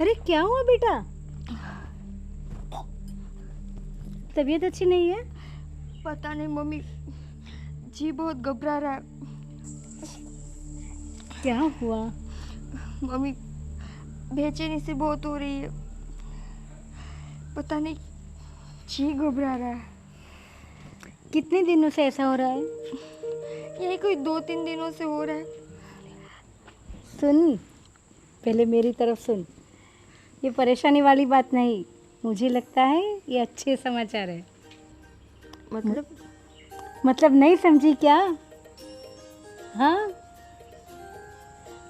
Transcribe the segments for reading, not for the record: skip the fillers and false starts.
अरे क्या हुआ बेटा? तबीयत अच्छी नहीं है? पता नहीं मम्मी, जी बहुत घबरा रहा है। क्या हुआ? मम्मी बेचैनी से बहुत हो रही है, पता नहीं जी घबरा रहा है। कितने दिनों से ऐसा हो रहा है? यही कोई 2-3 दिनों से हो रहा है। सुन, पहले मेरी तरफ सुन। ये परेशानी वाली बात नहीं, मुझे लगता है ये अच्छे समाचार है। मतलब नहीं समझी क्या? हाँ,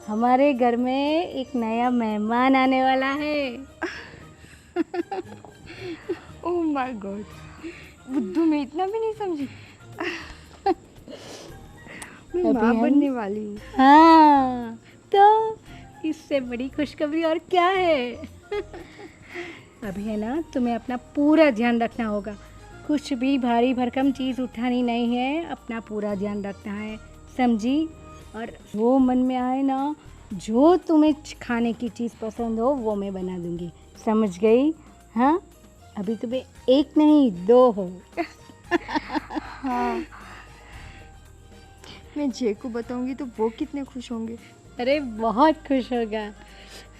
हमारे घर में एक नया मेहमान आने वाला है। ओह माय गॉड, बुद्धू मैं इतना भी नहीं समझी। मैं माँ बनने वाली हूँ। हाँ, तो इससे बड़ी खुशखबरी और क्या है? अभी है ना, तुम्हें अपना पूरा ध्यान रखना होगा। कुछ भी भारी भरकम चीज़ उठानी नहीं है, अपना पूरा ध्यान रखना है, समझी? और वो मन में आए ना, जो तुम्हें खाने की चीज़ पसंद हो वो मैं बना दूंगी, समझ गई? हाँ, अभी तुम्हें एक नहीं 2 हो। हाँ, मैं जय को बताऊंगी तो वो कितने खुश होंगे। अरे बहुत खुश होगा,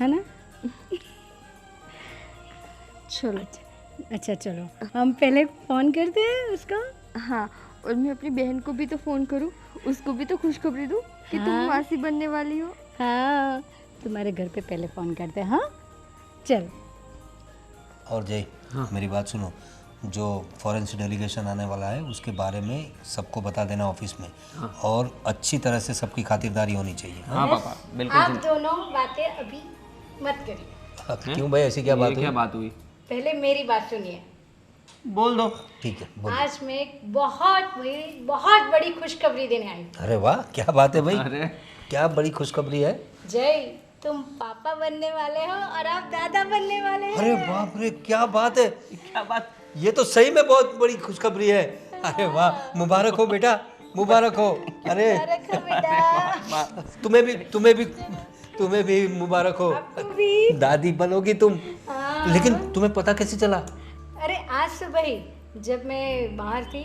है ना? चलो। अच्छा चलो, हम पहले फ़ोन करते हैं उसको। हाँ, और मैं अपनी बहन को भी तो फ़ोन करूँ, उसको भी तो खुशखबरी दूँ कि तुम हाँ। मासी बनने वाली हो। हाँ, तुम्हारे घर पे पहले फ़ोन करते हैं। हाँ चल। और जय, मेरी बात सुनो, जो फॉरेन से डेलीगेशन आने वाला है उसके बारे में सबको बता देना ऑफिस में। और अच्छी तरह से सबकी खातिरदारी होनी चाहिए। हाँ पापा, बिल्कुल। आप दोनों बातें अभी मत करिए, क्यों भाई, ऐसी क्या बात ये हुई? क्या बात हुई? पहले मेरी बात सुनिए। बोल दो। ठीक है, बोलो। आज मैं एक बहुत बड़ी खुशखबरी देने आई हूँ। अरे वाह, क्या बात है भाई? अरे क्या बड़ी खुशखबरी है? जय, तुम पापा बनने वाले हो और आप दादा बनने वाले हैं। अरे बाप रे, क्या बात है! क्या बात? ये तो सही में बहुत बड़ी खुशखबरी है। अरे वाह, मुबारक हो बेटा, मुबारक हो। अरे रखो बेटा। तुम्हें भी मुबारक हो। आपको भी। दादी बनोगी तुम। हाँ। लेकिन तुम्हें पता कैसे चला? अरे आज सुबह ही जब मैं बाहर थी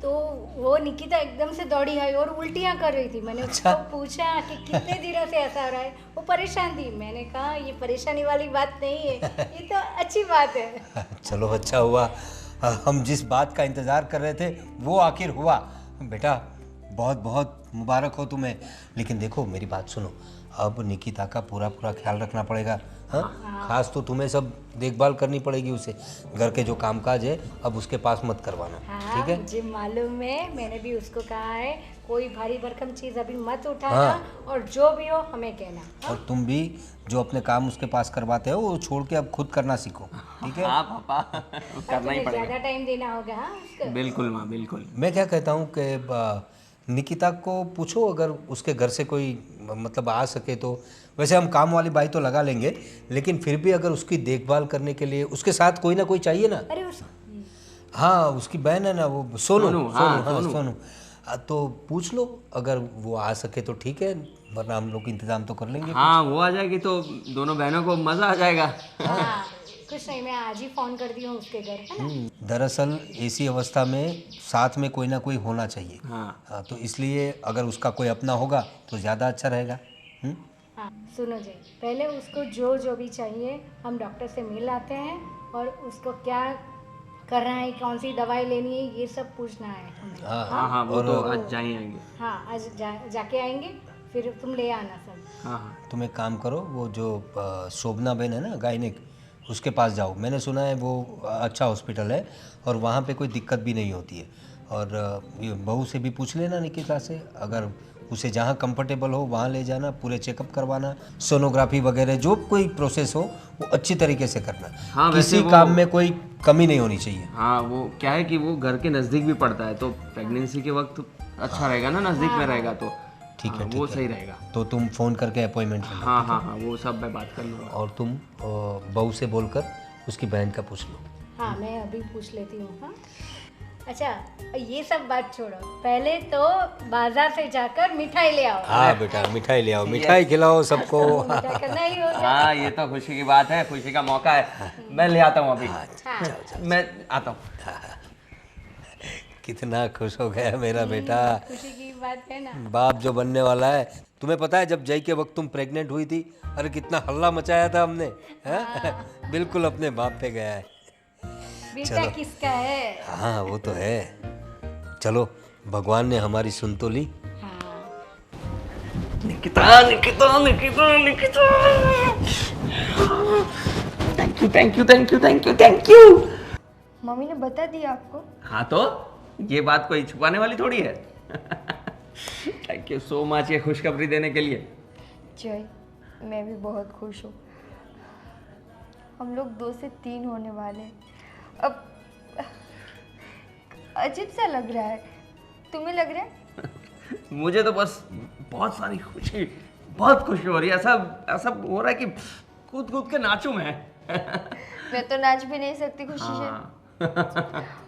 तो वो निकिता एकदम से दौड़ी आई और उल्टियाँ कर रही थी। मैंने अच्छा। उसको पूछा कि कितने दिनों से ऐसा हो रहा है। वो परेशान थी। मैंने कहा ये परेशानी वाली बात नहीं है, ये तो अच्छी बात है। चलो अच्छा हुआ, हम जिस बात का इंतज़ार कर रहे थे वो आखिर हुआ। बेटा बहुत बहुत मुबारक हो तुम्हें। लेकिन देखो मेरी बात सुनो, अब निकिता का पूरा ख्याल रखना पड़ेगा। हाँ, खास तो तुम्हें सब देखभाल करनी पड़ेगी उसे। घर के जो कामकाज है अब उसके पास मत करवाना। हाँ, ठीक है? मुझे मालूम है, मैंने भी उसको कहा है कोई भारी भरकम चीज़ अभी मत उठाना। हाँ। और जो भी हो हमें कहना। हाँ? और तुम भी जो अपने काम उसके पास करवाते हो वो छोड़ के अब खुद करना सीखो। ठीक है? हाँ पापा, करना ही तुम्हें पड़ेगा। ज़्यादा टाइम देना होगा। हाँ उसको। बिल्कुल माँ, बिल्कुल। मैं क्या कहता हूँ कि निकिता को पूछो अगर उसके घर से कोई मतलब आ सके तो। वैसे हम काम वाली बाई तो लगा लेंगे, लेकिन फिर भी अगर उसकी देखभाल करने के लिए उसके साथ कोई ना कोई चाहिए ना। अरे उस हाँ, उसकी बहन है ना वो सोनू। हाँ, सोनू। सोनू। तो पूछ लो, अगर वो आ सके तो ठीक है, वरना हम लोग इंतजाम तो कर लेंगे। हाँ, वो आ जाएगी तो दोनों बहनों को मज़ा आ जाएगा। हाँ, कुछ नहीं, मैं आज ही फ़ोन कर दी हूँ उसके घर, है ना? दरअसल ऐसी अवस्था में साथ में कोई ना कोई होना चाहिए। हाँ। तो इसलिए अगर उसका कोई अपना होगा तो ज़्यादा अच्छा रहेगा। हाँ सुनो जी, पहले उसको जो भी चाहिए हम डॉक्टर से मिल आते हैं और उसको क्या करना है, कौन सी दवाई लेनी है, ये सब पूछना है हमें। हाँ हाँ, वो तो आज जाएंगे। हाँ आज जाके आएंगे, फिर तुम ले आना सब। हाँ हाँ। तुम एक काम करो, वो जो शोभना बहन है ना गायनिक, उसके पास जाओ। मैंने सुना है वो अच्छा हॉस्पिटल है और वहाँ पे कोई दिक्कत भी नहीं होती है। और ये बहू से भी पूछ लेना निकिता से, अगर उसे जहाँ कंफर्टेबल हो वहाँ ले जाना, पूरे चेकअप करवाना, सोनोग्राफी वगैरह जो कोई प्रोसेस हो वो अच्छी तरीके से करना। हाँ, वैसे किसी वो- काम में कोई कमी नहीं होनी चाहिए। हाँ, वो क्या है कि वो घर के नज़दीक भी पड़ता है तो प्रेगनेंसी के वक्त अच्छा रहेगा ना, नज़दीक में रहेगा तो। ठीक है, हाँ, ठीक वो है। सही रहेगा। तो तुम फ़ोन करके अपॉइंटमेंट ले लो। हाँ हाँ हाँ, वो सब मैं बात कर लूँगा। और तुम बहू से बोलकर उसकी बहन का पूछ लो। हाँ मैं अभी पूछ लेती हूँ। हाँ अच्छा ये सब बात छोड़ो, पहले तो बाजार से जाकर मिठाई ले आओ। हाँ बेटा, मिठाई ले आओ, मिठाई खिलाओ सबको। मिठाई करना ही होगा। हाँ ये तो खुशी की बात है, खुशी का मौका है। मैं ले आता हूँ अभी। मैं आता हूँ। कितना खुश हो गया मेरा बेटा, खुशी की बात है ना। बाप जो बनने वाला है। तुम्हें पता है जब जय के वक्त तुम प्रेग्नेंट हुई थी, अरे कितना हल्ला मचाया था हमने, हैं? बिल्कुल अपने बाप पे गया है। बेटा किसका है? हाँ वो तो है। चलो भगवान ने हमारी सुन तो ली। Nikita Nikita Nikita Nikita, thank you thank you thank you thank you thank you. मम्मी ने बता दिया आपको? हाँ तो ये बात कोई छुपाने वाली थोड़ी है। थैंक यू सो मच ये खुशखबरी देने के लिए। जय, मैं भी बहुत खुश हूँ। हम लोग 2 से 3 होने वाले हैं। अब अजीब सा लग रहा है, तुम्हें लग रहा है? मुझे तो बस बहुत सारी खुशी, बहुत खुशी हो रही है। ऐसा ऐसा हो रहा है कि कूद कूद के नाचूं मैं। मैं तो नाच भी नहीं सकती खुशी से।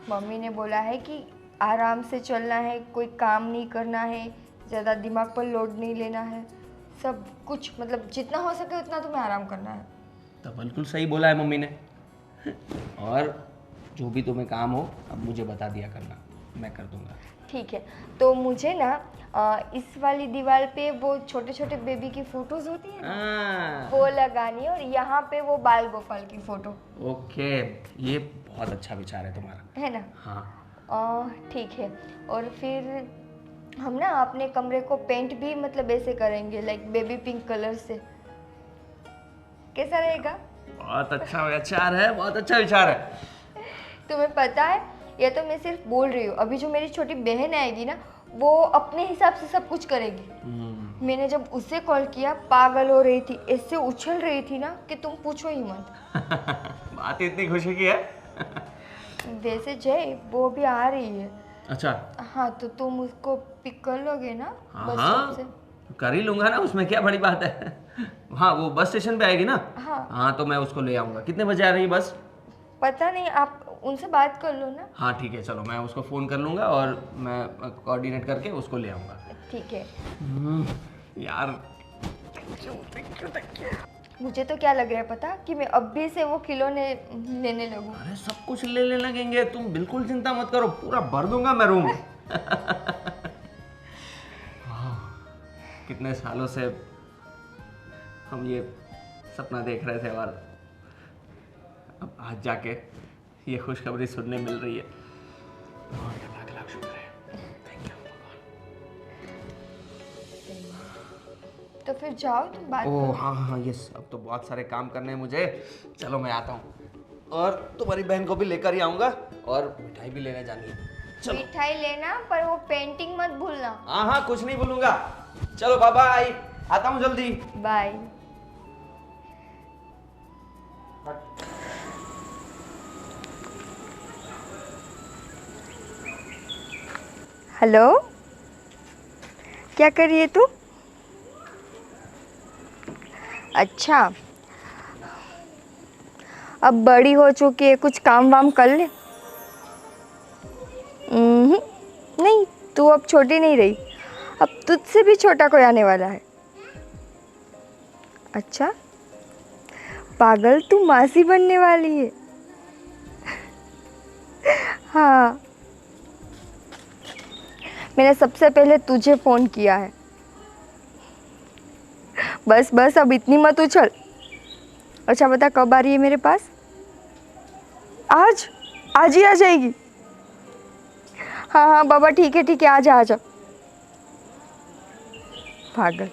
मम्मी ने बोला है कि आराम से चलना है, कोई काम नहीं करना है, ज़्यादा दिमाग पर लोड नहीं लेना है, सब कुछ मतलब जितना हो सके उतना तुम्हें आराम करना है। तो बिल्कुल सही बोला है मम्मी ने। और जो भी तुम्हें काम हो अब मुझे बता दिया करना, मैं कर दूंगा। ठीक है, तो मुझे ना इस वाली दीवार पे वो छोटे छोटे बेबी की फोटोज होती है ना, वो लगानी है, और यहाँ पे वो बाल गोपाल की फोटो। ओके, ये बहुत अच्छा विचार है तुम्हारा, है ना? हाँ। ठीक है, और फिर हम ना अपने कमरे को पेंट भी मतलब ऐसे करेंगे, लाइक बेबी पिंक कलर से। कैसा रहेगा? बहुत अच्छा विचार है, बहुत अच्छा विचार है। तुम्हें पता है, ये तो मैं सिर्फ बोल रही हूँ, अभी जो मेरी छोटी बहन आएगी ना, वो अपने हिसाब से सब कुछ करेगी। मैंने जब उसे कॉल किया, पागल हो रही थी, ऐसे उछल रही थी ना कि तुम पूछो ही मत। बात इतनी खुशी की है। वैसे जय, वो भी आ रही है। अच्छा। हाँ, तो तुम उसको पिक कर लोगे ना बस स्टॉप हाँ से? कर ही लूंगा ना, उसमें क्या बड़ी बात है। हाँ वो बस स्टेशन पे आएगी ना? हाँ। हाँ तो मैं उसको ले आऊंगा। कितने बजे आ रही है बस? पता नहीं, आप उनसे बात कर लो ना। हाँ ठीक है, चलो मैं उसको फ़ोन कर लूँगा और मैं कोऑर्डिनेट करके उसको ले आऊँगा। ठीक है। यार थैंक यू। मुझे तो क्या लग रहा है पता, कि मैं अभी से वो खिलौने लेने लगूं। अरे सब कुछ ले लगेंगे, तुम बिल्कुल चिंता मत करो, पूरा भर दूंगा मैं रूम। कितने सालों से हम ये सपना देख रहे थे और अब आज जाके ये खुशखबरी सुनने मिल रही है। भगवान का लाख लाख शुक्र है। थैंक यू भगवान। तो फिर जाओ, तुम बात ओह करो। हाँ यस, अब तो बहुत सारे काम करने हैं मुझे। चलो मैं आता हूँ, और तुम्हारी बहन को भी लेकर ही आऊँगा, और मिठाई भी लेने जानी है। चलो। मिठाई लेना, पर वो पेंटिंग मत भूलना। हाँ कुछ नहीं भूलूंगा। चलो बाय, आता हूँ जल्दी। बाय। हेलो, क्या कर रही है तू? अच्छा, अब बड़ी हो चुकी है, कुछ काम वाम कर ले। नहीं, तू अब छोटी नहीं रही, अब तुझसे भी छोटा कोई आने वाला है। अच्छा, पागल, तू मासी बनने वाली है। हाँ, मैंने सबसे पहले तुझे फ़ोन किया है। बस अब इतनी मत उछल। अच्छा बता, कब आ रही है मेरे पास? आज ही आ जाएगी? हाँ बाबा, ठीक है, आजा। पागल।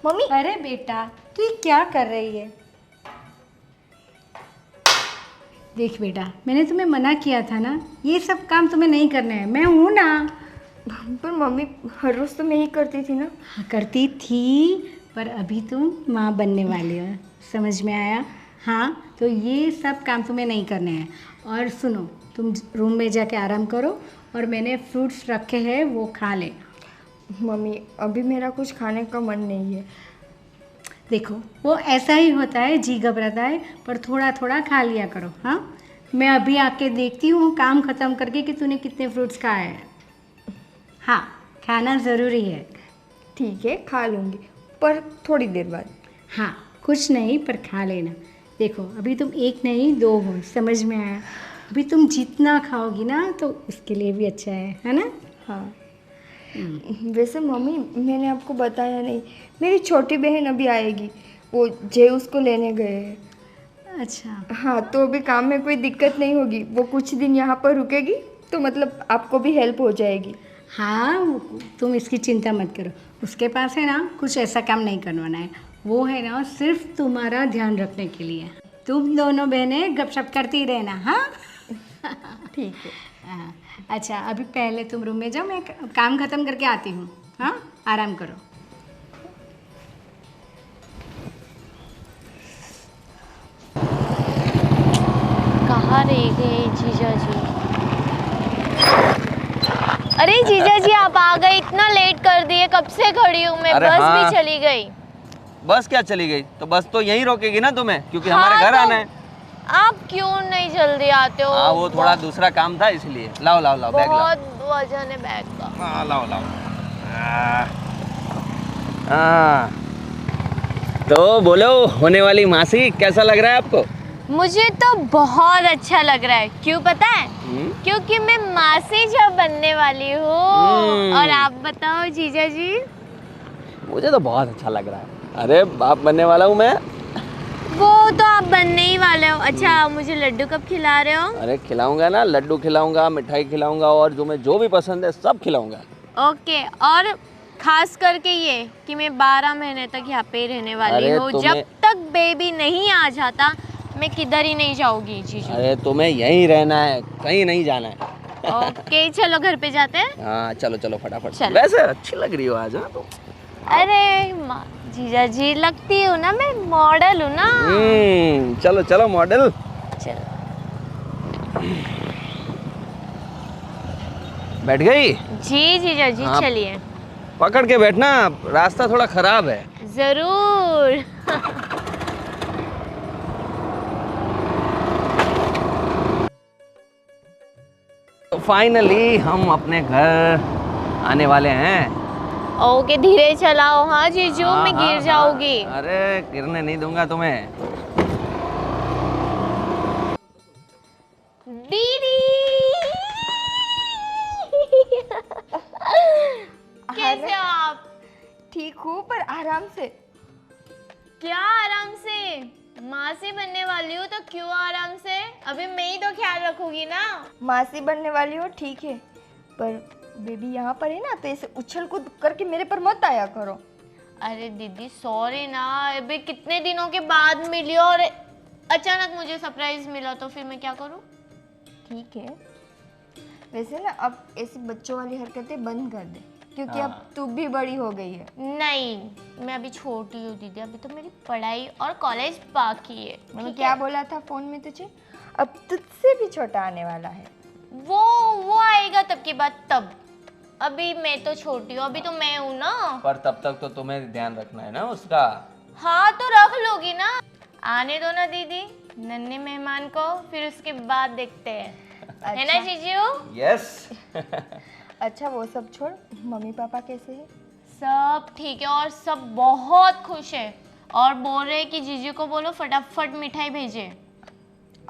मम्मी। अरे बेटा, तू ये क्या कर रही है? देख बेटा, मैंने तुम्हें मना किया था ना, ये सब काम तुम्हें नहीं करने हैं, मैं हूँ ना। पर मम्मी, हर रोज़ तो मैं ही करती थी ना। हाँ करती थी, पर अभी तुम माँ बनने वाली हो, समझ में आया? हाँ, तो ये सब काम तुम्हें नहीं करने हैं। और सुनो, तुम रूम में जाके आराम करो, और मैंने फ्रूट्स रखे हैं वो खा ले। मम्मी, अभी मेरा कुछ खाने का मन नहीं है। देखो वो ऐसा ही होता है, जी घबराता है, पर थोड़ा थोड़ा खा लिया करो। हाँ, मैं अभी आके देखती हूँ काम ख़त्म करके कि तूने कितने फ्रूट्स खाए हैं। हाँ, खाना ज़रूरी है। ठीक है, खा लूँगी, पर थोड़ी देर बाद। हाँ, कुछ नहीं पर खा लेना। देखो अभी तुम एक नहीं 2 हो, समझ में आया? अभी तुम जितना खाओगी ना तो उसके लिए भी अच्छा है ना? हाँ। वैसे मम्मी, मैंने आपको बताया नहीं, मेरी छोटी बहन अभी आएगी, वो जय उसको लेने गए हैं। अच्छा, हाँ, तो अभी काम में कोई दिक्कत नहीं होगी, वो कुछ दिन यहाँ पर रुकेगी, तो मतलब आपको भी हेल्प हो जाएगी। हाँ तुम इसकी चिंता मत करो, उसके पास है ना कुछ ऐसा काम नहीं करवाना है, वो है ना सिर्फ तुम्हारा ध्यान रखने के लिए। तुम दोनों बहनें गपशप करती रहना। हाँ ठीक है। हाँ, अच्छा अभी पहले तुम रूम में जाओ, मैं काम ख़त्म करके आती हूँ। हाँ, आराम करो। कहाँ रह गए जीजा जी? अरे जीजा जी आप आ गए, इतना लेट कर दिए, कब से खड़ी हूँ मैं। अरे बस हाँ। भी चली गई। बस क्या चली गई? तो बस तो यहीं रोकेगी ना तुम्हें, क्योंकि हाँ, हमारे घर तो आना है। आप क्यों नहीं जल्दी आते हो? हाँ, वो थोड़ा दूसरा काम था इसलिए। लाओ लाओ लाओ बैग लाओ। बहुत वजन है बैग का। हाँ लाओ लाओ। हाँ, तो बोलो होने वाली मासी, कैसा लग रहा है आपको? मुझे तो बहुत अच्छा लग रहा है। क्यों पता है? क्योंकि मैं मासी जब बनने वाली हूँ। और आप बताओ जीजा जी? मुझे तो बहुत अच्छा लग रहा है। अरे बाप बनने वाला हूँ मैं। वो तो आप बनने ही वाले हो। अच्छा मुझे लड्डू कब खिला रहे हो? अरे खिलाऊंगा ना, लड्डू खिलाऊंगा, मिठाई खिलाऊंगा, और जो भी पसंद है सब खिलाऊंगा। ओके, और खास करके ये कि मैं 12 महीने तक यहाँ पे ही रहने वाली अरे हूँ। तुम्हें- जब तक बेबी नहीं आ जाता मैं किधर ही नहीं जाऊंगी जीजू। अरे तुम्हें यहीं रहना है, कहीं नहीं जाना है। ओके चलो घर पे जाते हैं। हाँ चलो चलो फटाफट। चलो। वैसे अच्छी लग रही हो आज। हाँ तो अरे जीजा जी लगती हूँ ना, मैं मॉडल हूँ ना। चलो चलो मॉडल। चलो बैठ गई? जी जीजा जी हाँ। चलिए। पकड़ के बैठना, रास्ता थोड़ा खराब है। जरूर। तो फाइनली हम अपने घर आने वाले हैं। ओके धीरे चलाओ। हाँ जीजू हाँ, मैं हाँ, गिर जाऊंगी। हाँ। अरे गिरने नहीं दूंगा तुम्हें। दीदी कैसे हो आप? ठीक हूँ, पर आराम से। क्या आराम से? मासी बनने वाली हूँ तो क्यों आराम से? अभी मैं ही तो ख्याल रखूंगी ना। मासी बनने वाली हो ठीक है, पर बेबी यहाँ पर है ना, तो ऐसे उछल कूद करके मेरे पर मत आया करो। अरे दीदी सॉरी ना, अभी कितने दिनों के बाद मिली और अचानक मुझे सरप्राइज मिला, तो फिर मैं क्या करूँ? ठीक है, वैसे ना अब ऐसी बच्चों वाली हरकतें बंद कर दे, क्योंकि अब तू भी बड़ी हो गई है। नहीं मैं अभी छोटी हूँ दीदी, अभी तो मेरी पढ़ाई और कॉलेज बाकी है। मैंने ठीक क्या है? बोला था फोन में तुझे, अब तुझसे भी छोटा आने वाला है। वो आएगा तब की बात तब। अभी मैं तो छोटी हूँ, अभी तो मैं हूँ ना। पर तब तक तो तुम्हें ध्यान रखना है ना उसका। हाँ तो रख लोगी ना। आने दो ना दीदी नन्हे मेहमान को, फिर उसके बाद देखते हैं। है ना जीजू? यस। अच्छा वो सब छोड़, मम्मी पापा कैसे हैं? सब ठीक है और सब बहुत खुश है और बोल रहे हैं कि जीजू को बोलो फटाफट मिठाई भेजे।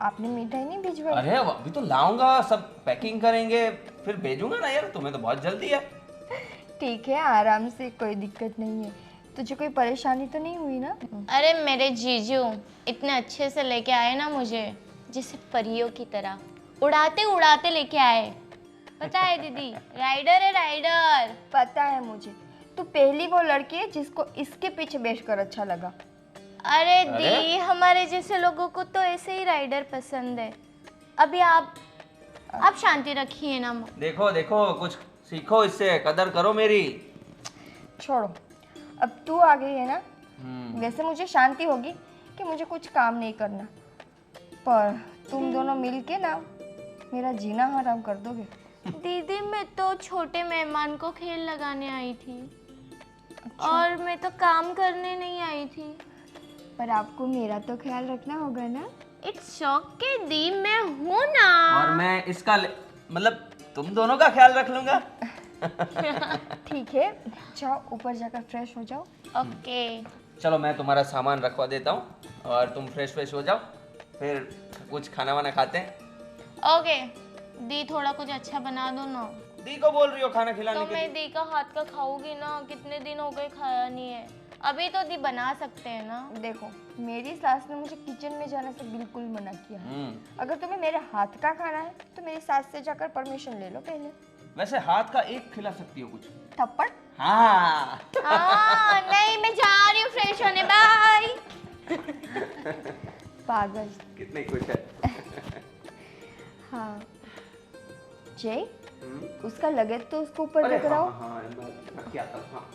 आपने मिठाई नहीं भिजवाई? अरे अभी तो लाऊंगा, सब पैकिंग करेंगे फिर भेजूंगा ना यार, तुम्हें तो बहुत जल्दी है। ठीक है, आराम से, कोई दिक्कत नहीं है। तुझे कोई परेशानी तो नहीं हुई ना? अरे मेरे जीजू इतने अच्छे से लेके आए ना मुझे, जैसे परियों की तरह उड़ाते उड़ाते लेके आए। पता है दीदी, राइडर है राइडर। पता है मुझे, तू पहली वो लड़की है जिसको इसके पीछे बैठकर अच्छा लगा। अरे दी हमारे जैसे लोगों को तो ऐसे ही राइडर पसंद है। अभी आप शांति रखिए ना। देखो देखो कुछ सीखो इससे, कदर करो मेरी। छोड़ो, अब तू आ गई है ना, वैसे मुझे शांति होगी कि मुझे कुछ काम नहीं करना, पर तुम दोनों मिलके ना मेरा जीना हराम कर दोगे। दीदी मैं तो छोटे मेहमान को खेल लगाने आई थी। और मैं तो काम करने नहीं आई थी। पर आपको मेरा तो ख्याल रखना होगा ना। इट्स ओके दी, मैं हूँ ना। और मैं इसका मतलब तुम दोनों का ख्याल रख लूंगा। ठीक है, जाओ ऊपर जाकर फ्रेश हो जाओ। ओके। चलो मैं तुम्हारा सामान रखवा देता हूँ और तुम फ्रेश हो जाओ, फिर कुछ खाना वाना खाते हैं। ओके दी, थोड़ा कुछ अच्छा बना दो ना। दी को बोल रही हो खाना खिलाने तो के मैं लिए? दी का हाथ का खाऊंगी ना, कितने दिन हो गए खाया नहीं है। अभी तो दी बना सकते हैं ना। देखो, मेरी सास ने मुझे किचन में जाने से बिल्कुल मना किया है। अगर तुम्हें मेरे हाथ का खाना है तो मेरी सास से जाकर परमिशन ले लो पहले। वैसे हाथ का एक खिला सकती हो कुछ? थप्पड़? हाँ। नहीं, मैं जा रही हूँ फ्रेश होने, बाय। पागल। कितनी खुश है। हाँ जय, उसका लगेज तो उसको ऊपर लेकर आओ। हाँ, मैं रख के आता हूँ, हाँ।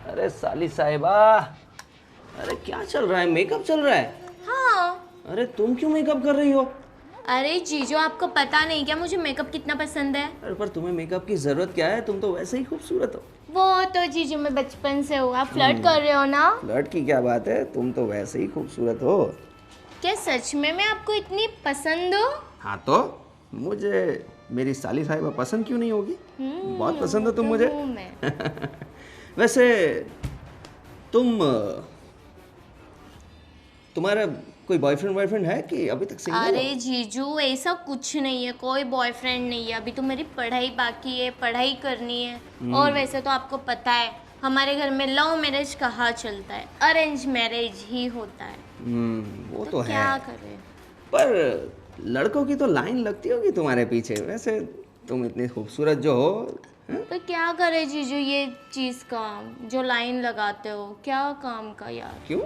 अरे साली साहिबा, अरे क्या चल रहा है? मेकअप चल रहा है? हाँ। अरे तुम क्यों मेकअप कर रही हो? अरे जीजू, आपको पता नहीं क्या मुझे मेकअप कितना पसंद है? अरे पर तुम्हें मेकअप की जरूरत क्या है? तुम तो वैसे ही खूबसूरत हो। वो तो जीजू मैं बचपन से हूँ। आप फ्लर्ट कर रहे हो ना? फ्लर्ट की क्या बात है, तुम तो वैसे ही खूबसूरत हो। क्या सच में मैं आपको इतनी पसंद हूँ? हाँ तो मुझे मेरी साली साहिबा पसंद क्यों नहीं होगी? बहुत पसंद हो तुम मुझे। हूँ मैं। वैसे तुम्हारा कोई बॉयफ्रेंड है कि अभी तक सिंगल हो? अरे जीजू, ऐसा कुछ नहीं है, कोई बॉयफ्रेंड नहीं है। अभी तो मेरी पढ़ाई बाकी है, पढ़ाई करनी है। और वैसे तो आपको पता है हमारे घर में लव मैरिज कहाँ चलता है, अरेंज मैरिज ही होता है। वो तो है। क्या करें? पर लड़कों की तो लाइन लगती होगी तुम्हारे पीछे। वैसे तुम इतनी खूबसूरत जो हो। तो क्या करे जीजू, ये चीज़ का जो लाइन लगाते हो, क्या काम का यार। क्यों?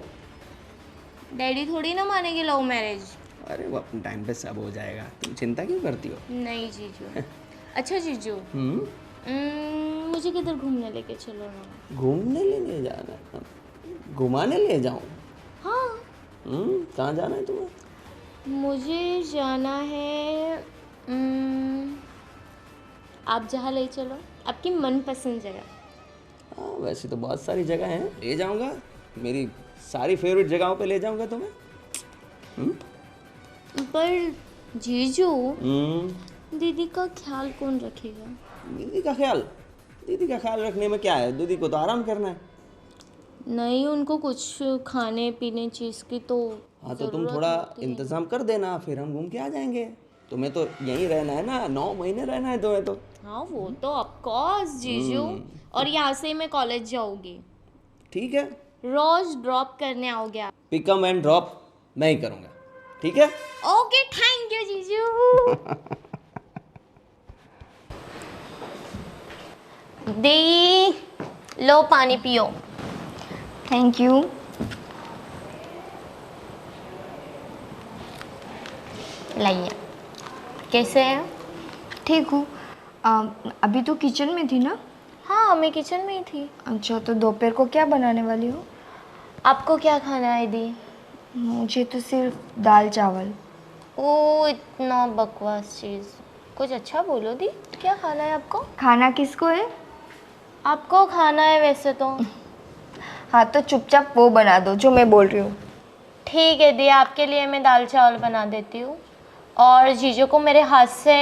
डैडी थोड़ी ना मानेंगे लव मैरिज। अरे वो अपने टाइम पे सब हो जाएगा, तुम चिंता क्यों करती हो? नहीं जीजू। अच्छा जीजू, मुझे किधर घूमने लेके चलो ना। घूमने ले जाना? घुमाने ले जाऊं? हाँ, कहाँ जाना है तुम्हें? मुझे जाना है आप जहाँ ले चलो, आपकी मनपसंद जगह। हाँ वैसे तो बहुत सारी जगह हैं, ले जाऊंगा। मेरी सारी फेवरेट जगहों पे ले जाऊंगा तुम्हें। पर जीजू, हम्म दीदी का ख्याल कौन रखेगा? दीदी का ख्याल रखने में क्या है? दीदी को तो आराम करना है। नहीं, उनको कुछ खाने पीने चीज़ की तो हाँ तो तुम थोड़ा इंतजाम कर देना, फिर हम घूम के आ जाएंगे। तुम्हें तो यहीं रहना है ना, 9 महीने रहना है तुम्हें तो। हाँ वो तो ऑफ कोर्स जीजू। और यहाँ से मैं कॉलेज जाऊंगी, ठीक है, रोज ड्रॉप करने आओगे आप? पिकअप एंड ड्रॉप मैं ही करूँगा, ठीक है? ओके, थैंक यू जीजू। दी, लो पानी पियो। Thank you. लाइए। कैसे हैं? ठीक हूँ। अभी तो किचन में थी ना? हाँ, मैं किचन में ही थी। अच्छा, तो दोपहर को क्या बनाने वाली हो? आपको क्या खाना है दी? मुझे तो सिर्फ दाल चावल। ओ, इतना बकवास चीज़। कुछ अच्छा बोलो दी, क्या खाना है आपको? खाना किसको है? आपको खाना है वैसे तो। हाँ तो चुपचाप वो बना दो जो मैं बोल रही हूँ। ठीक है दी, आपके लिए मैं दाल चावल बना देती हूँ। और जीजू को मेरे हाथ से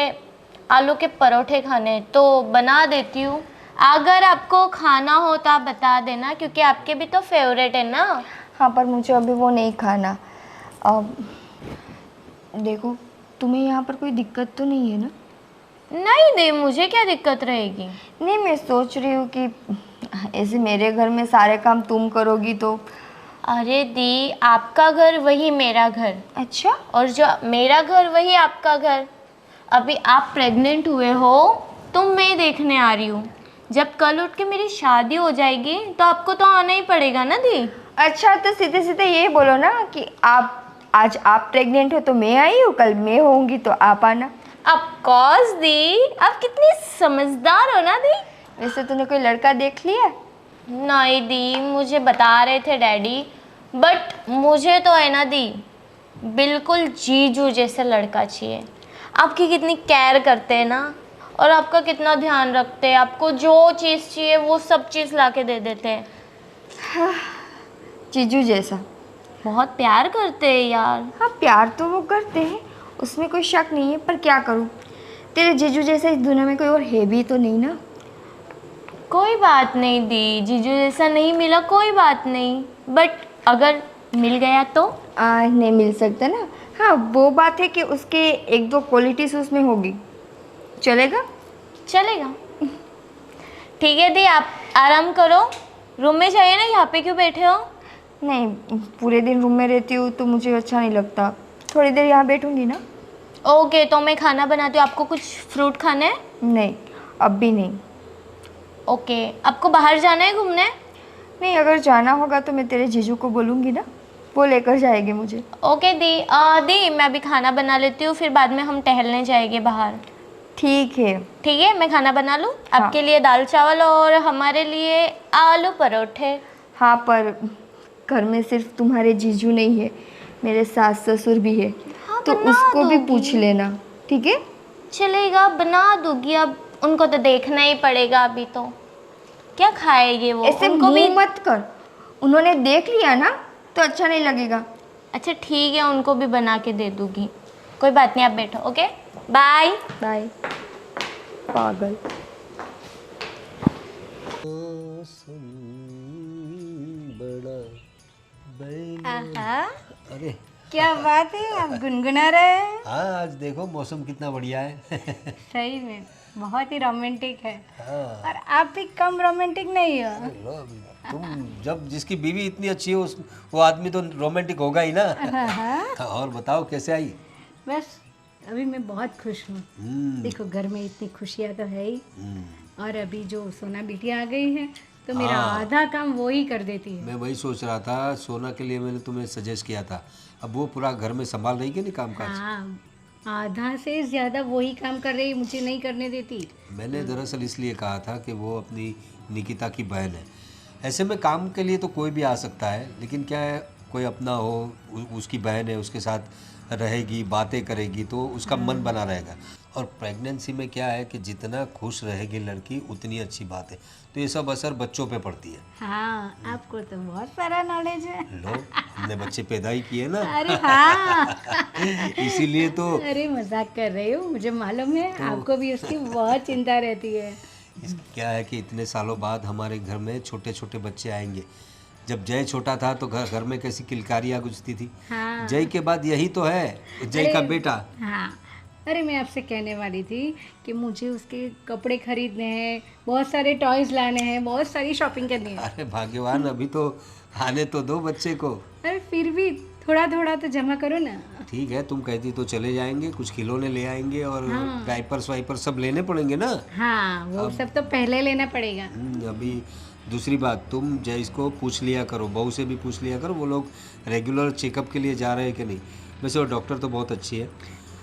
आलू के परोठे खाने हैं, तो बना देती हूँ। अगर आपको खाना हो तो आप बता देना, क्योंकि आपके भी तो फेवरेट है ना। हाँ, पर मुझे अभी वो नहीं खाना। देखो, तुम्हें यहाँ पर कोई दिक्कत तो नहीं है ना? नहीं दी, मुझे क्या दिक्कत रहेगी? नहीं, मैं सोच रही हूँ कि ऐसे मेरे घर में सारे काम तुम करोगी तो। अरे दी, आपका घर वही मेरा घर, अच्छा? और जो मेरा घर वही आपका घर। अभी आप प्रेग्नेंट हुए हो तो मैं देखने आ रही हूँ। जब कल उठ के मेरी शादी हो जाएगी तो आपको तो आना ही पड़ेगा ना दी। अच्छा, तो सीधे सीधे ये बोलो ना कि आज आप प्रेग्नेंट हो तो मैं आई हूँ, कल मैं होंगी तो आप आना। ऑफ कोर्स दी, आप कितनी समझदार हो ना दी। वैसे तूने कोई लड़का देख लिया? नहीं दी, मुझे बता रहे थे डैडी, बट मुझे तो है ना दी, बिल्कुल जीजू जैसा लड़का चाहिए। आपकी कितनी केयर करते हैं ना, और आपका कितना ध्यान रखते हैं। आपको जो चीज़ चाहिए वो सब चीज़ ला के दे देते हैं। जीजू जैसा। बहुत प्यार करते हैं यार। हाँ, प्यार तो वो करते हैं, उसमें कोई शक नहीं है, पर क्या करूँ, तेरे जीजू जैसा इस दुनिया में कोई और है भी तो नहीं ना। कोई बात नहीं दी, जीजू जैसा नहीं मिला कोई बात नहीं, बट अगर मिल गया तो? नहीं मिल सकता ना। हाँ, वो बात है कि उसके एक दो क्वालिटीज उसमें होगी। चलेगा? चलेगा। ठीक है दी, आप आराम करो, रूम में जाइए ना, यहाँ पे क्यों बैठे हो? नहीं, पूरे दिन रूम में रहती हूँ तो मुझे अच्छा नहीं लगता, थोड़ी देर यहाँ बैठूंगी ना। ओके, तो मैं खाना बनाती हूँ। आपको कुछ फ्रूट खाना है? नहीं, अब भी नहीं। ओके, आपको बाहर जाना है घूमने? नहीं, अगर जाना होगा तो मैं तेरे जीजू को बोलूँगी ना, वो लेकर जाएंगे मुझे। ओके दी, दी मैं अभी खाना बना लेती हूँ, फिर बाद में हम टहलने जाएंगे बाहर। ठीक है। ठीक है, मैं खाना बना लूँ? हाँ। आपके लिए दाल चावल और हमारे लिए आलू परोठे। हाँ, पर घर में सिर्फ तुम्हारे जीजू नहीं है, मेरे सास ससुर भी है। हाँ, तो बना उसको भी दूंगी। पूछ लेना, ठीक है? चलेगा, बना दूंगी। अब उनको तो देखना ही पड़ेगा, अभी तो क्या खाएंगे वो? ऐसे उनको भी मुंह मत कर, उन्होंने देख लिया ना तो अच्छा नहीं लगेगा। अच्छा ठीक है, उनको भी बना के दे दूंगी, कोई बात नहीं। आप बैठो। Okay, bye bye. पागल। आहा, अरे क्या बात है, आप गुनगुना रहे हैं। हाँ, आज देखो मौसम कितना बढ़िया है। सही में बहुत ही रोमांटिक है। हाँ, और आप भी कम रोमांटिक नहीं हो। लो अभी, तुम जब जिसकी बीवी इतनी अच्छी हो वो आदमी तो रोमांटिक होगा ही ना। हाँ, और बताओ कैसे आई? बस अभी मैं बहुत खुश हूँ। देखो घर में इतनी खुशियाँ तो है ही, और अभी जो सोना बिटिया आ गई है तो मेरा हाँ। आधा काम वो ही कर देती है। मैं वही सोच रहा था, सोना के लिए मैंने तुम्हें सजेस्ट किया था। अब वो पूरा घर में संभाल रही कि नहीं काम काज? हाँ, आधा से ज़्यादा वही काम कर रही, मुझे नहीं करने देती। मैंने दरअसल इसलिए कहा था कि वो अपनी निकिता की बहन है। ऐसे में काम के लिए तो कोई भी आ सकता है, लेकिन क्या है, कोई अपना हो, उसकी बहन है, उसके साथ रहेगी, बातें करेगी तो उसका मन बना रहेगा। और प्रेगनेंसी में क्या है कि जितना खुश रहेगी लड़की उतनी अच्छी बात है। तो ये सब असर बच्चों पे पड़ती है। हाँ, आपको तो बहुत सारा नॉलेज है। लो, हमने बच्चे पैदा ही किए ना। अरे हाँ। इसीलिए तो अरे मजाक कर रही हो, मुझे मालूम है आपको भी उसकी बहुत चिंता रहती है। क्या है कि इतने सालों बाद हमारे घर में छोटे छोटे बच्चे आएंगे। जब जय छोटा था तो घर घर में कैसी किलकारियाँ गुजती थी। हाँ। जय के बाद यही तो है, जय का बेटा। हाँ, अरे मैं आपसे कहने वाली थी कि मुझे उसके कपड़े खरीदने हैं, बहुत सारे टॉयज लाने हैं, बहुत सारी शॉपिंग करनी है। अरे भाग्यवान, अभी तो आने तो दो बच्चे को। अरे फिर भी थोड़ा थोड़ा तो जमा करो ना। ठीक है, तुम कहती तो चले जाएंगे, कुछ खिलौने ले आएंगे और डायपर्स वाइपर्स सब लेने पड़ेंगे ना। हाँ, वो सब तो पहले लेना पड़ेगा। अभी दूसरी बात, तुम जयस को पूछ लिया करो, बहू से भी पूछ लिया करो वो लोग रेगुलर चेकअप के लिए जा रहे हैं कि नहीं। वैसे वो डॉक्टर तो बहुत अच्छी है।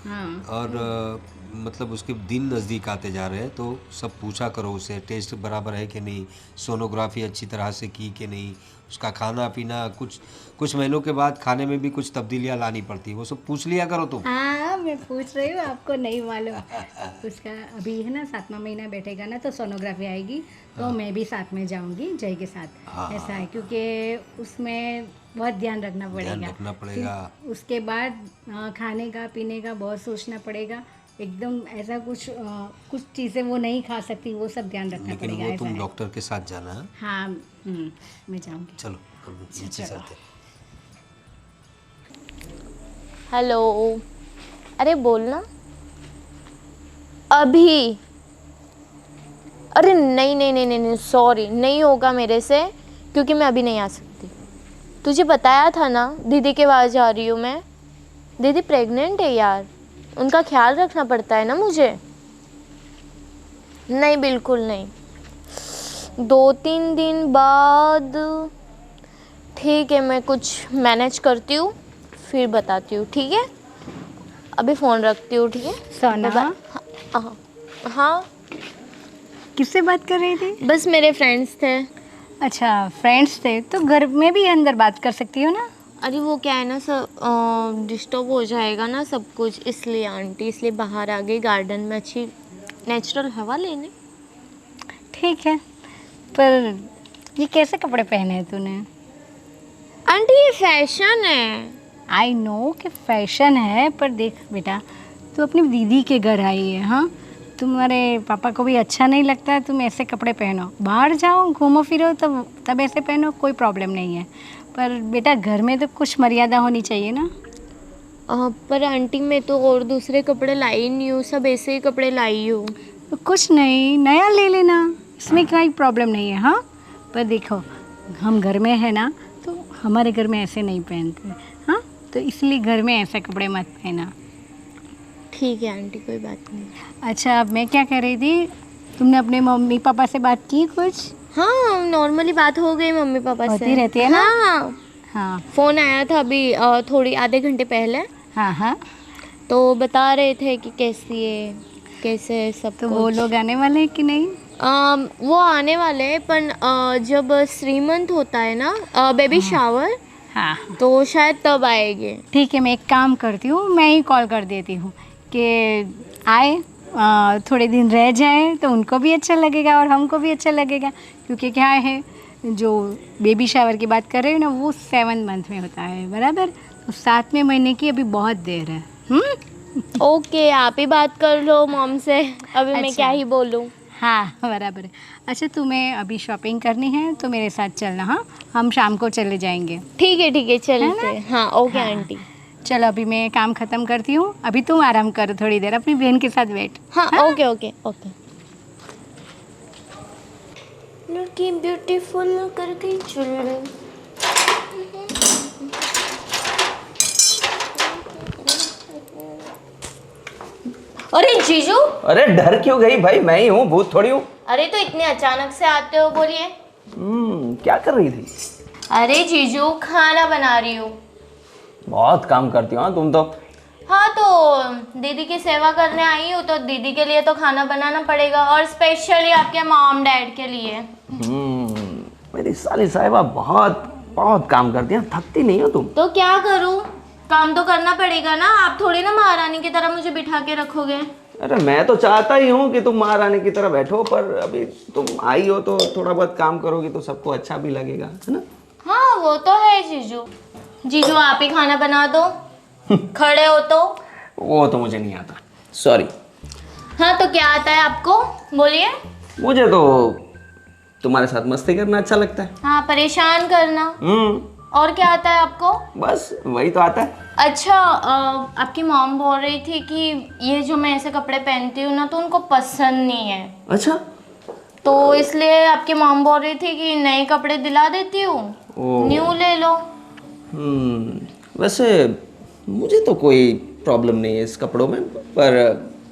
हाँ, और मतलब उसके दिन नज़दीक आते जा रहे हैं, तो सब पूछा करो उसे, टेस्ट बराबर है कि नहीं, सोनोग्राफी अच्छी तरह से की कि नहीं, उसका खाना पीना, कुछ महीनों के बाद खाने में भी कुछ तब्दीलियाँ लानी पड़ती है, वो सब पूछ लिया करो तुम। हाँ, मैं पूछ रही हूँ, आपको नहीं मालूम। उसका अभी है ना 7वां महीना बैठेगा ना तो सोनोग्राफी आएगी, तो मैं भी साथ में जाऊंगी जय के साथ। ऐसा है क्योंकि उसमें बहुत ध्यान रखना पड़ेगा। फिर उसके बाद खाने का पीने का बहुत सोचना पड़ेगा। एकदम ऐसा कुछ चीज़ें वो नहीं खा सकती, वो सब ध्यान रखना लेकिन पड़ेगा। वो ऐसा तुम है। डॉक्टर के साथ जाना है। हाँ, मैं जाऊंगी। चलो हम नीचे चलते हैं। हेलो, अरे बोलना अभी। अरे नहीं नहीं नहीं नहीं नहीं, सॉरी, नहीं होगा मेरे से, क्योंकि मैं अभी नहीं आ सकती। तुझे बताया था ना दीदी के पास जा रही हूँ मैं। दीदी प्रेग्नेंट है यार, उनका ख्याल रखना पड़ता है ना मुझे। नहीं, बिल्कुल नहीं, 2-3 दिन बाद। ठीक है, मैं कुछ मैनेज करती हूँ, फिर बताती हूँ, ठीक है? अभी फ़ोन रखती हूँ, ठीक है? सोना, हाँ, हाँ, किससे बात कर रही थी? बस मेरे फ्रेंड्स थे। अच्छा, फ्रेंड्स थे तो घर में भी अंदर बात कर सकती हो ना। अरे वो क्या है ना, सब डिस्टर्ब हो जाएगा ना सब कुछ, इसलिए आंटी, इसलिए बाहर आ गई गार्डन में अच्छी नेचुरल हवा लेने। ठीक है, पर ये कैसे कपड़े पहने हैं तूने? आंटी ये फैशन है। आई नो कि फैशन है, पर देख बेटा, तू अपनी दीदी के घर आई है। हाँ, तुम्हारे पापा को भी अच्छा नहीं लगता है तुम ऐसे कपड़े पहनो। बाहर जाओ, घूमो फिरो, तब ऐसे पहनो, कोई प्रॉब्लम नहीं है। पर बेटा घर में तो कुछ मर्यादा होनी चाहिए ना। पर आंटी मैं तो और दूसरे कपड़े लाई नहीं हूँ, सब ऐसे ही कपड़े लाई हूँ। तो कुछ नहीं, नया ले लेना, इसमें कोई प्रॉब्लम नहीं है। हाँ, पर देखो हम घर में है ना, तो हमारे घर में ऐसे नहीं पहनते। हाँ, तो इसलिए घर में ऐसे कपड़े मत पहना। ठीक है आंटी, कोई बात नहीं। अच्छा, अब मैं क्या कह रही थी, तुमने अपने मम्मी पापा से बात की कुछ? हाँ, नॉर्मली बात हो गई मम्मी पापा से। होती रहती है ना? हाँ, हाँ फ़ोन आया था अभी थोड़ी आधे घंटे पहले, हाँ हाँ। तो बता रहे थे कि कैसी है, कैसे है सब तो कुछ। वो लोग आने वाले हैं कि नहीं? वो आने वाले हैं, पर जब श्रीमंत होता है ना, बेबी शावर, हाँ तो शायद तब आएंगे। ठीक है, मैं एक काम करती हूँ, मैं ही कॉल कर देती हूँ कि आए, थोड़े दिन रह जाए, तो उनको भी अच्छा लगेगा और हमको भी अच्छा लगेगा। क्योंकि क्या है, जो बेबी शावर की बात कर रहे हो ना, वो 7 मंथ में होता है, बराबर? तो 7वें महीने की अभी बहुत देर है। ओके, आप ही बात कर लो मॉम से, अभी मैं अच्छा। क्या ही बोलूँ। हाँ बराबर है। अच्छा, तुम्हें अभी शॉपिंग करनी है तो मेरे साथ चलना। हाँ, हम शाम को चले जाएंगे। ठीक है चलते हैं। हाँ ओके हाँ। आंटी। चलो, अभी मैं काम ख़त्म करती हूँ, अभी तुम आराम करो थोड़ी देर, अपनी बहन के साथ बैठ। हाँ ओके ओके ओके। लड़की ब्यूटीफुल कर गई चुल। अरे जीजू, अरे डर क्यों गई भाई, मैं ही हूँ, भूत थोड़ी हूँ। अरे तो इतने अचानक से आते हो, बोलिए। क्या कर रही थी? अरे जीजू, खाना बना रही हूँ। बहुत काम करती हो हाँ तुम तो। हाँ, तो दीदी की सेवा करने आई हूँ, तो दीदी के लिए तो खाना बनाना पड़ेगा, और स्पेशली आपके मॉम डैड के लिए। मेरी साली साहिबा बहुत बहुत काम करती है, थकती नहीं हो तुम? तो क्या करूँ, काम तो करना पड़ेगा ना, आप थोड़ी ना महारानी की तरह मुझे बिठा के रखोगे। अरे मैं तो चाहता ही हूँ कि तुम महारानी की तरह बैठो, पर अभी तुम आई हो तो थोड़ा बहुत काम करोगी तो सबको अच्छा भी लगेगा, है ना? हाँ वो तो है जीजू। जीजू आप ही खाना बना दो, खड़े हो तो। वो तो मुझे नहीं आता, सॉरी। हाँ तो क्या आता है आपको, बोलिए। मुझे तो तुम्हारे साथ मस्ती करना अच्छा लगता है। हाँ, परेशान करना। और क्या आता है आपको? बस वही तो आता है। अच्छा, आपकी मॉम बोल रही थी कि ये जो मैं ऐसे कपड़े पहनती हूँ ना, तो उनको पसंद नहीं है। अच्छा, तो इसलिए आपकी मॉम बोल रही थी कि नए कपड़े दिला देती हूँ, न्यू ले लो। वैसे मुझे तो कोई प्रॉब्लम नहीं है इस कपड़ों में, पर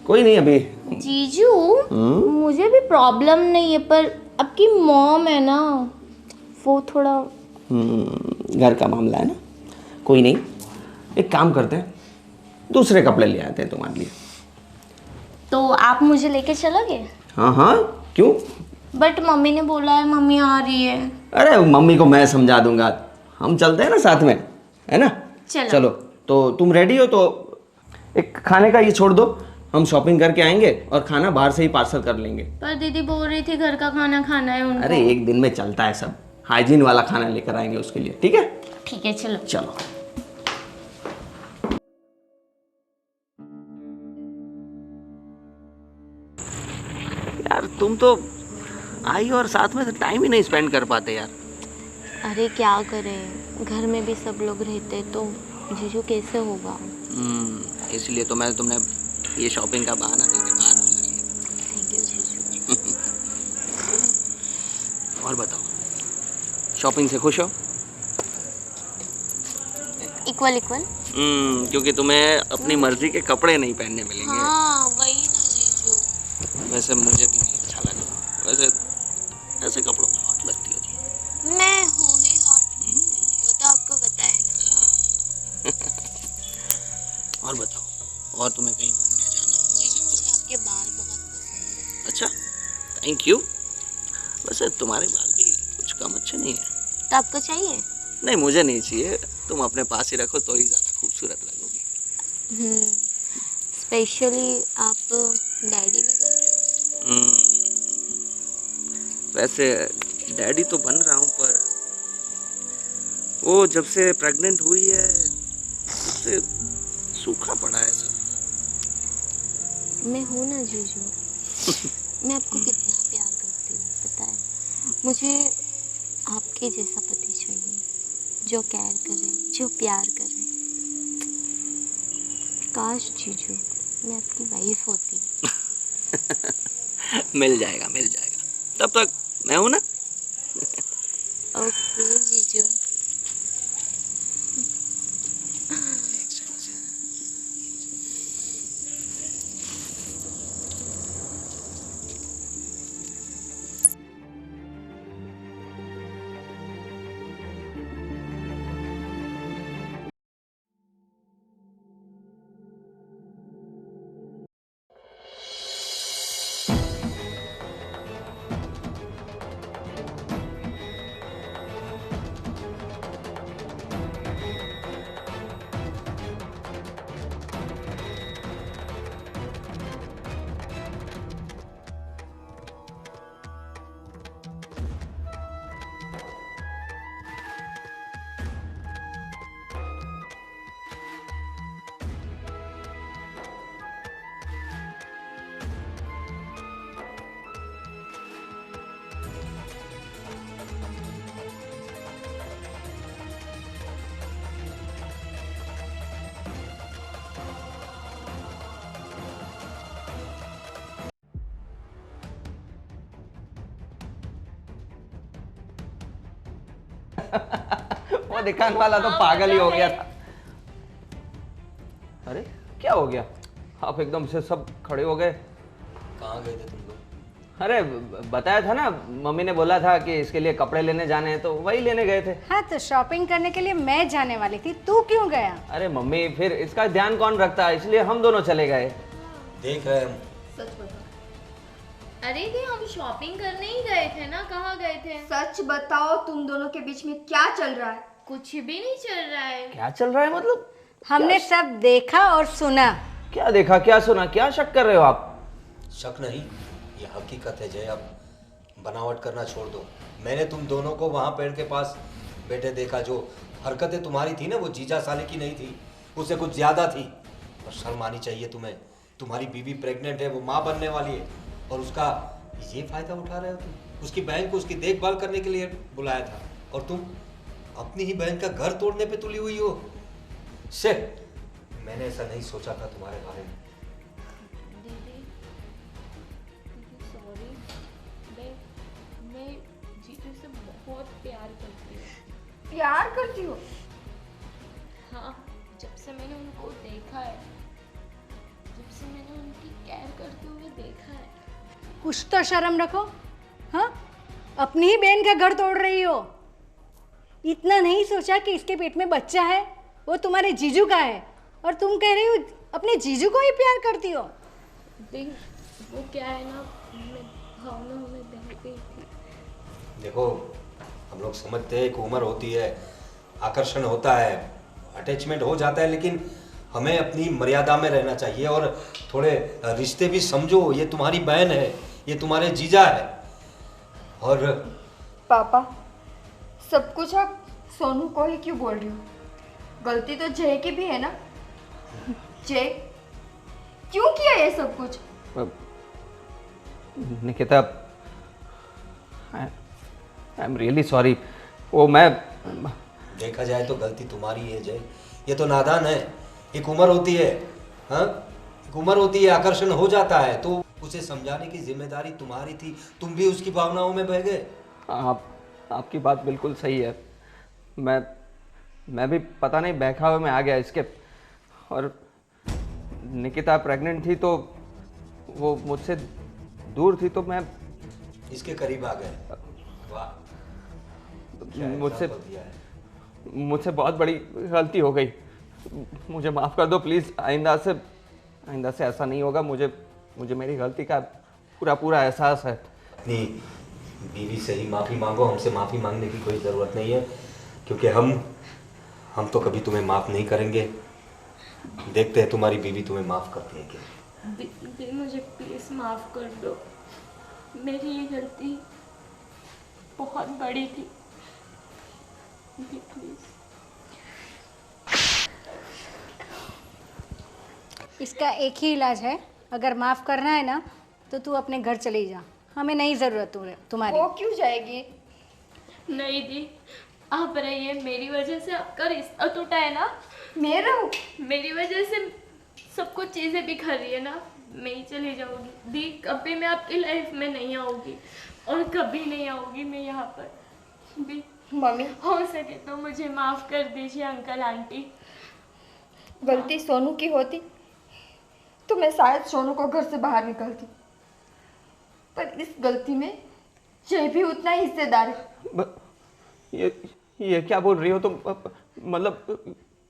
कोई नहीं अभी। जीजू, मुझे भी प्रॉब्लम नहीं है, पर आपकी मॉम है ना, वो थोड़ा घर का मामला है ना, कोई नहीं, एक काम करते हैं, दूसरे कपड़े ले आते हैं तुम्हारे लिए। तो आप मुझे लेके चलोगे? हाँ हाँ, क्यों? बट मम्मी ने बोला है, मम्मी आ रही है। अरे मम्मी को मैं समझा दूंगा, हम चलते हैं ना साथ में, है ना? चलो तो तुम रेडी हो तो एक खाने का ये छोड़ दो, हम शॉपिंग करके आएंगे और खाना बाहर से ही पार्सल कर लेंगे। पर दीदी बोल रही थी घर का खाना खाना है उनको। अरे एक दिन में चलता है सब, हाइजीन वाला खाना लेकर आएंगे उसके लिए, ठीक है? ठीक है चलो। चलो। यार तुम तो आई और साथ में टाइम ही नहीं स्पेंड कर पाते यार। अरे क्या करें, घर में भी सब लोग रहते तो जीजू कैसे होगा। इसलिए तो मैंने तुमने ये शॉपिंग का बहाना देके बाहर बुला लिया। थैंक यू जीजू। और बताओ, शॉपिंग से खुश हो? Equal equal. क्योंकि तुम्हें अपनी मर्जी के कपड़े नहीं पहनने मिलेंगे। हाँ वही ना जीजू। वैसे मुझे भी नहीं अच्छा लगा, वैसे ऐसे कपड़ों में हॉट लगती हो तुम। मैं हूँ ही हॉट, वो तो आपको पता है ना। और बताओ, और तुम्हें कहीं घूमने जाना हो? जीजू मुझे आपके बाल बहुत पसंद है। अच्छा, थैंक यू। वैसे तुम्हारे बाल भी कुछ कम अच्छे नहीं है। तो आपको चाहिए? नहीं मुझे नहीं चाहिए, तुम अपने पास ही रखो तो ही ज़्यादा खूबसूरत लगोगी। स्पेशली आप डैडी भी बन रहे हो। वैसे डैडी तो बन रहा हूँ, पर वो जब से प्रेग्नेंट हुई है उससे सूखा पड़ा है सब। मैं हूँ ना जीजू, मैं आपको कितना प्यार करती हूँ पता है। मुझे आपके जैसा पति चाहिए, जो केयर करे, जो प्यार करे। काश जीजू मैं आपकी वाइफ होती। मिल जाएगा मिल जाएगा, तब तक मैं हूं ना। ओके जीजू। वो दिखाने वाला तो पागल ही हो गया था। अरे क्या हो गया, आप एकदम से सब खड़े हो गए? कहाँ गए थे तुम लोग? अरे बताया था ना, मम्मी ने बोला था कि इसके लिए कपड़े लेने जाने हैं, तो वही लेने गए थे। हाँ तो शॉपिंग करने के लिए मैं जाने वाली थी, तू क्यों गया? अरे मम्मी फिर इसका ध्यान कौन रखता है, इसलिए हम दोनों चले गए। देख रहे हम। सच बताओ, अरे दी हम शॉपिंग करने ही गए थे ना, कहाँ गए थे? सच बताओ, तुम दोनों के बीच में क्या चल रहा है? कुछ भी नहीं चल रहा है। क्या चल रहा है मतलब? हमने सब देखा और सुना। क्या देखा क्या सुना, क्या शक कर रहे हो आप? शक नहीं, ये हकीकत है जय। अब बनावट करना छोड़ दो। मैंने तुम दोनों को वहाँ पेड़ के पास बैठे देखा। जो हरकतें तुम्हारी थी ना, वो जीजा साले की नहीं थी, उससे कुछ ज़्यादा थी। और शर्म आनी चाहिए तुम्हें। तुम्हारी बीवी प्रेग्नेंट है, वो माँ बनने वाली है, और उसका ये फ़ायदा उठा रहे हो तुम। उसकी बहन को उसकी देखभाल करने के लिए बुलाया था, और तुम अपनी ही बहन का घर तोड़ने पे तुली हुई हो। से मैंने ऐसा नहीं सोचा था तुम्हारे बारे में। दीदी सॉरी, मैं जीजू से बहुत प्यार करती हूँ। प्यार करती हो? हाँ, जब से मैंने उनको देखा है, जब से मैंने उनकी केयर करते हुए देखा है। कुछ तो शर्म रखो। हाँ, अपनी ही बहन का घर तोड़ रही हो। इतना नहीं सोचा कि इसके पेट में बच्चा है, वो तुम्हारे जीजू का है, और तुम कह रही हो अपने जीजू को ही प्यार करती हो। देख वो क्या है ना, मैं भावनाओं में बह गई थी। देखो, हम लोग समझते हैं एक उम्र होती है, आकर्षण होता है, अटैचमेंट हो जाता है, लेकिन हमें अपनी मर्यादा में रहना चाहिए। और थोड़े रिश्ते भी समझो। ये तुम्हारी बहन है, ये तुम्हारे जीजा है। और पापा, सब कुछ आप सोनू को ही क्यों बोल रही हो? गलती तो जय की भी है ना? जय क्यों किया ये सब कुछ? Nikita, I am really sorry. वो मैं देखा जाए तो गलती तुम्हारी है जय। ये तो नादान है। एक उम्र होती है, हाँ, एक उम्र होती है, आकर्षण हो जाता है, तो उसे समझाने की जिम्मेदारी तुम्हारी थी। तुम भी उसकी भावनाओं में बह गए। आपकी बात बिल्कुल सही है। मैं भी पता नहीं बहकावे में आ गया इसके। और निकिता प्रेग्नेंट थी तो वो मुझसे दूर थी, तो मैं इसके करीब आ गए। वाह, क्या मुझसे example दिया है। मुझसे बहुत बड़ी गलती हो गई। मुझे माफ़ कर दो प्लीज़। आइंदा से ऐसा नहीं होगा। मुझे मेरी गलती का पूरा एहसास है। अपनी बीवी से ही माफ़ी मांगो, हमसे माफ़ी मांगने की कोई ज़रूरत नहीं है। क्योंकि हम तो कभी तुम्हें माफ़ नहीं करेंगे। देखते हैं तुम्हारी बीवी तुम्हें माफ़ करती है क्या। दी मुझे प्लीज़ माफ़ कर दो, मेरी ये गलती बहुत बड़ी थी। दी प्लीज़। इसका एक ही इलाज है, अगर माफ़ करना है ना तो तू अपने घर चली जा, हमें नहीं ज़रूरत तुम्हारी। वो क्यों जाएगी? नहीं दी, आप रहिए, मेरी वजह से आपका रिश्ता टूटा है ना, मेरा? मेरी वजह से सब कुछ चीज़ें बिखर रही है ना, मैं ही चली जाऊंगी। दी कभी मैं आपकी लाइफ में नहीं आऊंगी और कभी नहीं आऊंगी मैं यहाँ पर। दी मम्मी, हो सके तो मुझे माफ़ कर दीजिए अंकल आंटी। गलती सोनू की होती तो मैं शायद सोनू को घर से बाहर निकलती, पर इस गलती में जय भी उतना ही हिस्सेदार है। ये क्या बोल रही हो तुम? मतलब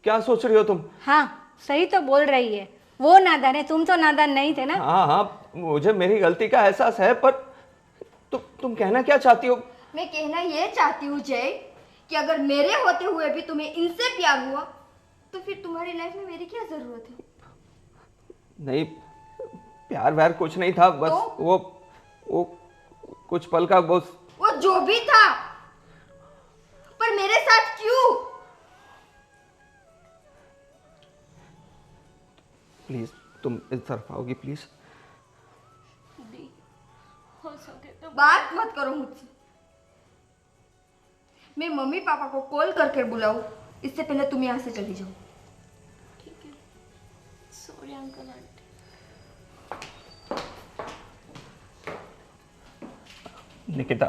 क्या सोच रही हो तुम? हाँ सही तो बोल रही है, वो नादान है, तुम तो नादान नहीं थे ना। हाँ हाँ, मुझे मेरी गलती का एहसास है, पर तुम कहना क्या चाहती हो? मैं कहना ये चाहती हूँ जय कि अगर मेरे होते हुए भी तुम्हें इनसे प्यार हुआ तो फिर तुम्हारी लाइफ में मेरी क्या जरूरत है? नहीं, प्यार व्यार कुछ नहीं था, बस तो? वो कुछ पल का वो जो भी था, पर मेरे साथ क्यों? प्लीज तुम इस तरफ आओगी प्लीज? दी हो सके तो बात मत करो मुझसे। मैं मम्मी पापा को कॉल करके बुलाऊं इससे पहले तुम यहाँ से चली जाओ। ठीक है, sorry uncle aunty. Nikita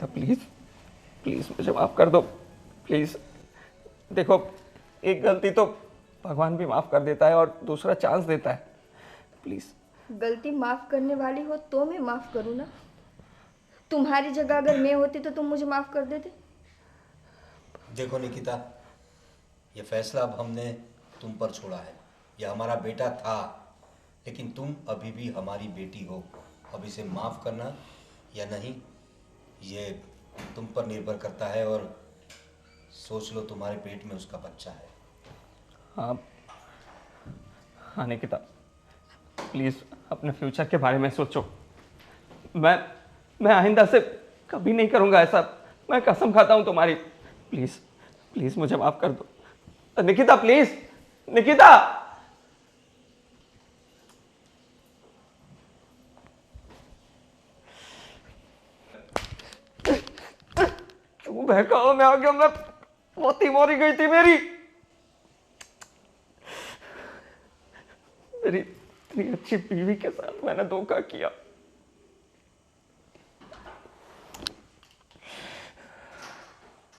please please मुझे माफ कर दो प्लीज। देखो, एक गलती तो भगवान भी माफ कर देता है और दूसरा चांस देता है। प्लीज। गलती माफ करने वाली हो तो मैं माफ करूँ ना? तुम्हारी जगह अगर मैं होती तो तुम मुझे माफ कर देते? देखो निकिता, ये फैसला अब हमने तुम पर छोड़ा है। ये हमारा बेटा था, लेकिन तुम अभी भी हमारी बेटी हो। अब इसे माफ़ करना या नहीं ये तुम पर निर्भर करता है। और सोच लो, तुम्हारे पेट में उसका बच्चा है। हाँ हाँ निकिता, प्लीज अपने फ्यूचर के बारे में सोचो। मैं आइंदा से कभी नहीं करूँगा ऐसा, मैं कसम खाता हूँ तुम्हारी। प्लीज प्लीज मुझे माफ कर दो निकिता, प्लीज निकिता। क्यों बहकावा में आ गया मैं? मोती मोरी गई थी मेरी इतनी अच्छी बीवी के साथ मैंने धोखा किया।